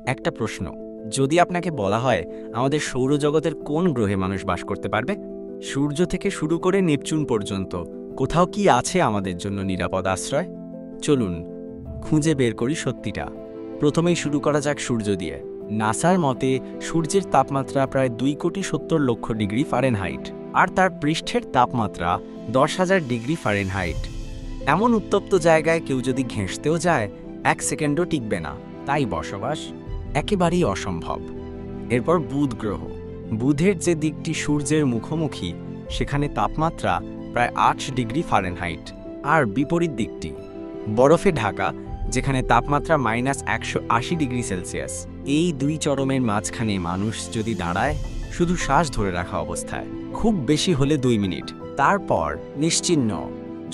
একটা প্রশ্ন, যদি আপনাকে বলা হয় আমাদের সৌরজগতের কোন গ্রহে মানুষ বাস করতে পারবে? সূর্য থেকে শুরু করে নেপচুন পর্যন্ত কোথাও কি আছে আমাদের জন্য নিরাপদ আশ্রয়? চলুন খুঁজে বের করি সত্যিটা। প্রথমেই শুরু করা যাক সূর্য দিয়ে। নাসার মতে সূর্যের তাপমাত্রা প্রায় 2,70,00,000 ডিগ্রি ফারেনহাইট, আর তার পৃষ্ঠের তাপমাত্রা 10,000 ডিগ্রি ফারেনহাইট। এমন উত্তপ্ত জায়গায় কেউ যদি ঘেঁষতেও যায় 1 সেকেন্ডও টিকবে না, তাই বসবাস একেবারেই অসম্ভব। এরপর বুধ গ্রহ। বুধের যে দিকটি সূর্যের মুখোমুখি সেখানে তাপমাত্রা প্রায় 8 ডিগ্রি ফারেনহাইট, আর বিপরীত দিকটি বরফে ঢাকা, যেখানে তাপমাত্রা -180 ডিগ্রি সেলসিয়াস। এই দুই চরমের মাঝখানে মানুষ যদি দাঁড়ায়, শুধু শ্বাস ধরে রাখা অবস্থায়, খুব বেশি হলে 2 মিনিট, তারপর নিশ্চিহ্ন।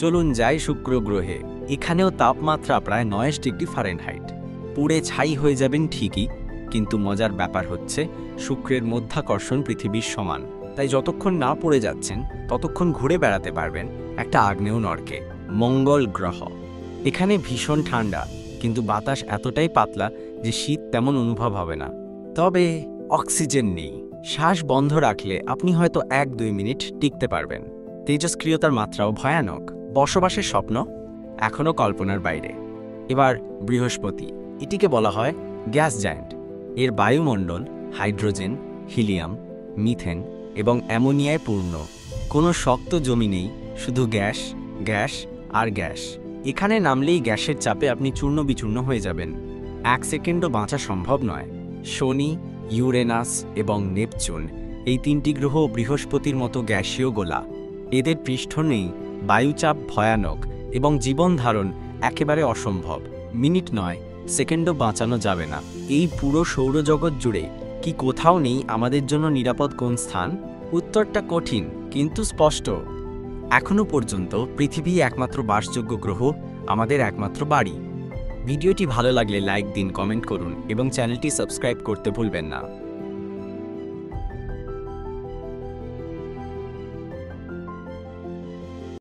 চলুন যাই শুক্র গ্রহে। এখানেও তাপমাত্রা প্রায় 9 ডিগ্রি ফারেনহাইট। পুড়ে ছাই হয়ে যাবেন ঠিকই, কিন্তু মজার ব্যাপার হচ্ছে শুক্রের মধ্যাকর্ষণ পৃথিবীর সমান, তাই যতক্ষণ না পড়ে যাচ্ছেন ততক্ষণ ঘুরে বেড়াতে পারবেন একটা আগ্নেয় নরকে। মঙ্গল গ্রহ। এখানে ভীষণ ঠান্ডা, কিন্তু বাতাস এতটাই পাতলা যে শীত তেমন অনুভব হবে না। তবে অক্সিজেন নেই। শ্বাস বন্ধ রাখলে আপনি হয়তো 1-2 মিনিট টিকতে পারবেন। তেজস্ক্রিয়তার মাত্রাও ভয়ানক। বসবাসের স্বপ্ন এখনও কল্পনার বাইরে। এবার বৃহস্পতি। এটিকে বলা হয় গ্যাস জায়ান্ট। এর বায়ুমণ্ডল হাইড্রোজেন, হিলিয়াম, মিথেন এবং অ্যামোনিয়ায় পূর্ণ। কোনো শক্ত জমি নেই, শুধু গ্যাস, গ্যাস আর গ্যাস। এখানে নামলেই গ্যাসের চাপে আপনি চূর্ণ বিচূর্ণ হয়ে যাবেন। 1 সেকেন্ডও বাঁচা সম্ভব নয়। শনি, ইউরেনাস এবং নেপচুন, এই 3টি গ্রহ বৃহস্পতির মতো গ্যাসীয় গোলা। এদের পৃষ্ঠ নেই, বায়ুচাপ ভয়ানক এবং জীবন ধারণ একেবারে অসম্ভব। মিনিট নয়, সেকেন্ডও বাঁচানো যাবে না। এই পুরো সৌরজগৎ জুড়ে কি কোথাও নেই আমাদের জন্য নিরাপদ কোন স্থান? উত্তরটা কঠিন কিন্তু স্পষ্ট। এখনো পর্যন্ত পৃথিবী একমাত্র বাসযোগ্য গ্রহ, আমাদের একমাত্র বাড়ি। ভিডিওটি ভালো লাগলে লাইক দিন, কমেন্ট করুন এবং চ্যানেলটি সাবস্ক্রাইব করতে ভুলবেন না।